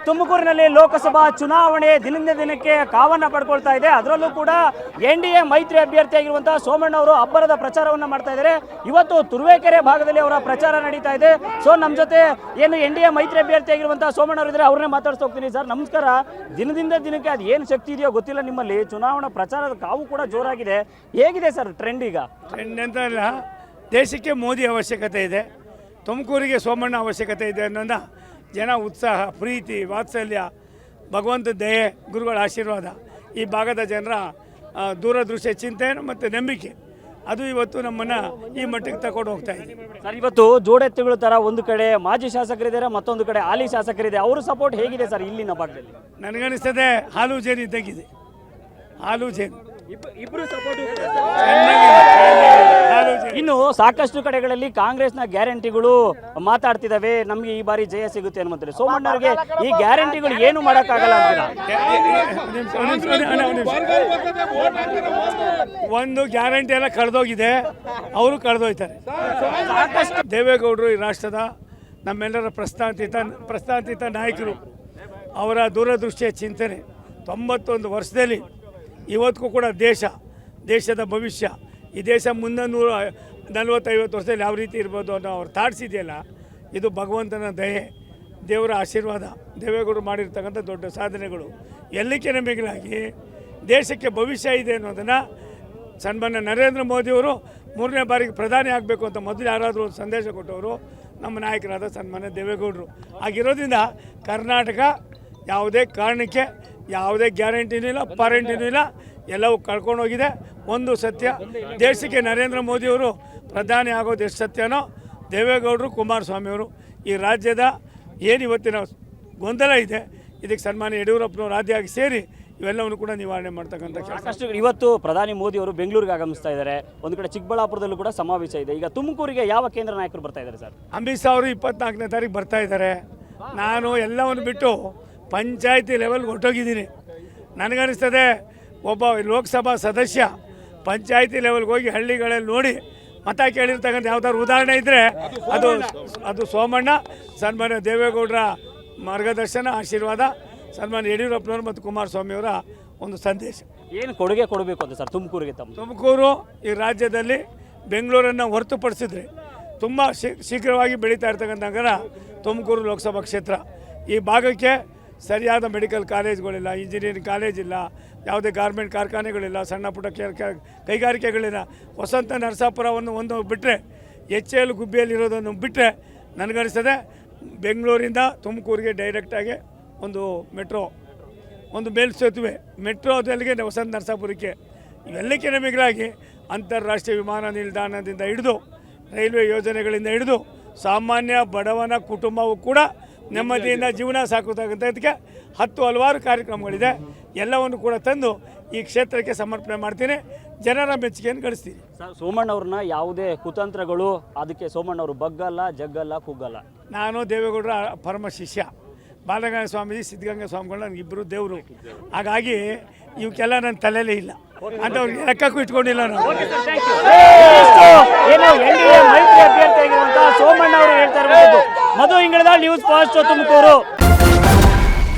ತುಮಕೂರಿನಲ್ಲಿ ಲೋಕಸಭಾ ಚುನಾವಣೆ ದಿನದಿಂದ ದಿನಕ್ಕೆ ಕಾವನ್ನ ಪಡ್ಕೊಳ್ತಾ ಇದೆ. ಅದರಲ್ಲೂ ಕೂಡ ಎನ್ಡಿಎ ಮೈತ್ರಿ ಅಭ್ಯರ್ಥಿಯಾಗಿರುವಂತಹ ಸೋಮಣ್ಣ ಅವರು ಅಬ್ಬರದ ಪ್ರಚಾರವನ್ನ ಮಾಡ್ತಾ ಇದ್ದಾರೆ. ಇವತ್ತು ತುರುವೇಕೆರೆ ಭಾಗದಲ್ಲಿ ಅವರ ಪ್ರಚಾರ ನಡೀತಾ ಇದೆ. ಸೊ ನಮ್ಮ ಜೊತೆ ಏನು ಎನ್ಡಿಎ ಮೈತ್ರಿ ಅಭ್ಯರ್ಥಿಯಾಗಿರುವಂತಹ ಸೋಮಣ್ಣ ಅವರು ಇದ್ದಾರೆ, ಅವ್ರನ್ನೇ ಮಾತಾಡ್ತಾ ಹೋಗ್ತೀನಿ. ಸರ್ ನಮಸ್ಕಾರ. ದಿನದಿಂದ ದಿನಕ್ಕೆ ಅದು ಏನು ಶಕ್ತಿ ಇದೆಯೋ ಗೊತ್ತಿಲ್ಲ, ನಿಮ್ಮಲ್ಲಿ ಚುನಾವಣಾ ಪ್ರಚಾರದ ಕಾವು ಕೂಡ ಜೋರಾಗಿದೆ. ಹೇಗಿದೆ ಸರ್ ಟ್ರೆಂಡ್? ಈಗ ಟ್ರೆಂಡ್ ಅಂತ ಅಲ್ಲ, ದೇಶಕ್ಕೆ ಮೋದಿ ಅವಶ್ಯಕತೆ ಇದೆ, ತುಮಕೂರಿಗೆ ಸೋಮಣ್ಣ ಅವಶ್ಯಕತೆ ಇದೆ ಅನ್ನೋದ ಜನ ಉತ್ಸಾಹ, ಪ್ರೀತಿ, ವಾತ್ಸಲ್ಯ, ಭಗವಂತ ದಯೆ, ಗುರುಗಳ ಆಶೀರ್ವಾದ, ಈ ಭಾಗದ ಜನರ ದೂರದೃಷ್ಟಿ, ಚಿಂತನೆ ಮತ್ತು ನಂಬಿಕೆ, ಅದು ಇವತ್ತು ನಮ್ಮನ್ನು ಈ ಮಟ್ಟಿಗೆ ತಗೊಂಡು ಹೋಗ್ತಾ ಇದೆ. ಸರ್ ಇವತ್ತು ಜೋಡೆತ್ತುಗಳ ಥರ ಒಂದು ಕಡೆ ಮಾಜಿ ಶಾಸಕರಿದ್ದಾರೆ, ಮತ್ತೊಂದು ಕಡೆ ಹಾಲಿ ಶಾಸಕರಿದೆ. ಅವರ ಸಪೋರ್ಟ್ ಹೇಗಿದೆ ಸರ್ ಇಲ್ಲಿನ ಭಾಗದಲ್ಲಿ? ನನಗನ್ನಿಸ್ತದೆ ಹಾಲು ಜೇನು ಇದ್ದಾಗಿದೆ. ಹಾಲು ಜೇನು ಇಬ್ಬರು ಸಪೋರ್ಟ್. ಇನ್ನು ಸಾಕಷ್ಟು ಕಡೆಗಳಲ್ಲಿ ಕಾಂಗ್ರೆಸ್ನ ಗ್ಯಾರಂಟಿಗಳು ಮಾತಾಡ್ತಿದ್ದಾವೆ, ನಮಗೆ ಈ ಬಾರಿ ಜಯ ಸಿಗುತ್ತೆ ಅನ್ನುವಂತಾರೆ. ಸೋಮಣ್ಣವ್ರಿಗೆ ಈ ಗ್ಯಾರಂಟಿಗಳು ಏನು ಮಾಡೋಕ್ಕಾಗಲ್ಲ ಅಂತೀರಾ? ಒಂದು ಗ್ಯಾರಂಟಿ ಎಲ್ಲ ಕಳೆದೋಗಿದೆ, ಅವರು ಕಳೆದೋಯ್ತಾರೆ. ಸಾಕಷ್ಟು ದೇವೇಗೌಡರು ಈ ರಾಷ್ಟ್ರದ ನಮ್ಮೆಲ್ಲರ ಪ್ರಸ್ಥಾಪಿತ ನಾಯಕರು, ಅವರ ದೂರದೃಷ್ಟಿಯ ಚಿಂತನೆ 91 ವರ್ಷದಲ್ಲಿ ಇವತ್ತಿಗೂ ಕೂಡ ದೇಶದ ಭವಿಷ್ಯ, ಈ ದೇಶ ಮುಂದೆ 140-50 ವರ್ಷದಲ್ಲಿ ಯಾವ ರೀತಿ ಇರ್ಬೋದು ಅನ್ನೋ ಅವ್ರು ತಾಡ್ಸಿದೆಯಲ್ಲ, ಇದು ಭಗವಂತನ ದಯೆ, ದೇವರ ಆಶೀರ್ವಾದ, ದೇವೇಗೌಡರು ಮಾಡಿರ್ತಕ್ಕಂಥ ದೊಡ್ಡ ಸಾಧನೆಗಳು. ಎಲ್ಲಕ್ಕೆ ನಮಗಿಲಾಗಿ ದೇಶಕ್ಕೆ ಭವಿಷ್ಯ ಇದೆ ಅನ್ನೋದನ್ನು ಸನ್ಮಾನ್ಯ ನರೇಂದ್ರ ಮೋದಿಯವರು 3ನೇ ಬಾರಿಗೆ ಪ್ರಧಾನಿ ಆಗಬೇಕು ಅಂತ ಮೊದಲು ಯಾರಾದರೂ ಒಂದು ಸಂದೇಶ ಕೊಟ್ಟವರು ನಮ್ಮ ನಾಯಕರಾದ ಸನ್ಮಾನ್ಯ ದೇವೇಗೌಡರು. ಆಗಿರೋದ್ರಿಂದ ಕರ್ನಾಟಕ ಯಾವುದೇ ಕಾರಣಕ್ಕೆ ಯಾವುದೇ ಗ್ಯಾರಂಟಿನೂ ಇಲ್ಲ, ಪಾರಂಟಿನೂ ಇಲ್ಲ, ಎಲ್ಲವೂ ಕಳ್ಕೊಂಡೋಗಿದೆ. ಒಂದು ಸತ್ಯ, ದೇಶಕ್ಕೆ ನರೇಂದ್ರ ಮೋದಿಯವರು ಪ್ರಧಾನಿ ಆಗೋದು ಎಷ್ಟು ಸತ್ಯನೋ, ದೇವೇಗೌಡರು, ಕುಮಾರಸ್ವಾಮಿಯವರು ಈ ರಾಜ್ಯದ ಏನು ಇವತ್ತಿನ ಗೊಂದಲ ಇದೆ, ಇದಕ್ಕೆ ಸನ್ಮಾನ್ಯ ಯಡಿಯೂರಪ್ಪನವರು ರಾಜ್ಯವಾಗಿ ಸೇರಿ ಇವೆಲ್ಲವನ್ನು ಕೂಡ ನಿವಾರಣೆ ಮಾಡ್ತಕ್ಕಂಥ ಕೆಲಸ. ಇವತ್ತು ಪ್ರಧಾನಿ ಮೋದಿಯವರು ಬೆಂಗಳೂರಿಗೆ ಆಗಮಿಸ್ತಾ ಇದ್ದಾರೆ, ಒಂದು ಕಡೆ ಚಿಕ್ಕಬಳ್ಳಾಪುರದಲ್ಲೂ ಕೂಡ ಸಮಾವೇಶ ಇದೆ. ಈಗ ತುಮಕೂರಿಗೆ ಯಾವ ಕೇಂದ್ರ ನಾಯಕರು ಬರ್ತಾ ಇದ್ದಾರೆ ಸರ್? ಅಮಿತ್ ಶಾ ಅವರು 24ನೇ ತಾರೀಕು ಬರ್ತಾ ಇದ್ದಾರೆ. ನಾನು ಎಲ್ಲವನ್ನು ಬಿಟ್ಟು ಪಂಚಾಯತಿ ಲೆವೆಲ್ಗೆ ಹೊರಟೋಗಿದ್ದೀನಿ. ನನಗನ್ನಿಸ್ತದೆ ಒಬ್ಬ ಲೋಕಸಭಾ ಸದಸ್ಯ ಪಂಚಾಯತಿ ಲೆವೆಲ್ಗೆ ಹೋಗಿ ಹಳ್ಳಿಗಳಲ್ಲಿ ನೋಡಿ ಮತ ಕೇಳಿರ್ತಕ್ಕಂಥ ಯಾವ್ದಾದ್ರು ಉದಾಹರಣೆ ಇದ್ದರೆ ಅದು ಸೋಮಣ್ಣ, ಸನ್ಮಾನ್ಯ ದೇವೇಗೌಡರ ಮಾರ್ಗದರ್ಶನ, ಆಶೀರ್ವಾದ, ಸನ್ಮಾನ್ಯ ಯಡಿಯೂರಪ್ಪನವರು ಮತ್ತು ಕುಮಾರಸ್ವಾಮಿಯವರ ಒಂದು ಸಂದೇಶ. ಏನು ಕೊಡುಗೆ ಕೊಡಬೇಕು ಅಂತ ಸರ್ ತುಮಕೂರಿಗೆ? ತುಮಕೂರು ಈ ರಾಜ್ಯದಲ್ಲಿ ಬೆಂಗಳೂರನ್ನು ಹೊರತುಪಡಿಸಿದ್ರೆ ತುಂಬ ಶೀಘ್ರವಾಗಿ ಬೆಳೀತಾ ಇರ್ತಕ್ಕಂಥ ನಗರ ತುಮಕೂರು ಲೋಕಸಭಾ ಕ್ಷೇತ್ರ. ಈ ಭಾಗಕ್ಕೆ ಸರಿಯಾದ ಮೆಡಿಕಲ್ ಕಾಲೇಜ್ಗಳಿಲ್ಲ, ಇಂಜಿನಿಯರಿಂಗ್ ಕಾಲೇಜ್ ಇಲ್ಲ, ಯಾವುದೇ ಗಾರ್ಮೆಂಟ್ ಕಾರ್ಖಾನೆಗಳಿಲ್ಲ, ಸಣ್ಣ ಪುಟ್ಟ ಕೈಗಾರಿಕೆಗಳಿಲ್ಲ. ವಸಂತ ನರಸಾಪುರವನ್ನು ಒಂದು ಬಿಟ್ಟರೆ, HL ಗುಬ್ಬಿಯಲ್ಲಿರೋದನ್ನು ಬಿಟ್ಟರೆ ನನಗನ್ನಿಸ್ತದೆ ಬೆಂಗಳೂರಿಂದ ತುಮಕೂರಿಗೆ ಡೈರೆಕ್ಟಾಗಿ ಒಂದು ಮೆಟ್ರೋ, ಒಂದು ಮೇಲ್ಸೇತುವೆ, ಮೆಟ್ರೋದಲ್ಲಿಗೆ ವಸಂತ ನರಸಾಪುರಕ್ಕೆ, ಇವೆಲ್ಲಕ್ಕೆ ನಮಗಾಗಿ ಅಂತಾರಾಷ್ಟ್ರೀಯ ವಿಮಾನ ನಿಲ್ದಾಣದಿಂದ ಹಿಡಿದು ರೈಲ್ವೆ ಯೋಜನೆಗಳಿಂದ ಹಿಡಿದು ಸಾಮಾನ್ಯ ಬಡವನ ಕುಟುಂಬವೂ ಕೂಡ ನೆಮ್ಮದಿಯಿಂದ ಜೀವನ ಸಾಕುತ್ತಾಗಂಥದ್ದಕ್ಕೆ 10 ಹಲವಾರು ಕಾರ್ಯಕ್ರಮಗಳಿದೆ. ಎಲ್ಲವನ್ನು ಕೂಡ ತಂದು ಈ ಕ್ಷೇತ್ರಕ್ಕೆ ಸಮರ್ಪಣೆ ಮಾಡ್ತೀನಿ, ಜನರ ಮೆಚ್ಚುಗೆಯನ್ನು ಗಳಿಸ್ತೀನಿ. ಸೋಮಣ್ಣವ್ರನ್ನ ಯಾವುದೇ ಕುತಂತ್ರಗಳು ಅದಕ್ಕೆ ಸೋಮಣ್ಣವರು ಬಗ್ಗಲ್ಲ, ಜಗ್ಗಲ್ಲ, ಕುಗ್ಗಲ್ಲ. ನಾನು ದೇವೇಗೌಡರ ಪರಮ ಶಿಷ್ಯ, ಬಾಲಗಂಗಾ ಸ್ವಾಮೀಜಿ, ಸಿದ್ಧಗಂಗಾ ಸ್ವಾಮಿಗಳು ನನಗಿಬ್ಬರು ದೇವರು. ಹಾಗಾಗಿ ಇವಕ್ಕೆಲ್ಲ ನನ್ನ ತಲೆಯಲ್ಲೇ ಇಲ್ಲ ಅಂತ ಅವ್ರಿಗೆ ಲೆಕ್ಕಕ್ಕೂ ಇಟ್ಕೊಂಡಿಲ್ಲ ನಾನು. ಮೈತ್ರಿ ಅಭ್ಯರ್ಥಿಯಾಗಿರುವಂತಹ ಸೋಮಣ್ಣ ಅವರು ಹೇಳ್ತಾ ಇರಬಹುದು. ಮಧು ಇಂಗಳದ News First Tumakuru.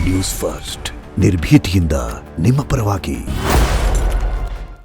News First ನಿರ್ಭೀತಿಯಿಂದ ನಿಮ್ಮ ಪರವಾಗಿ.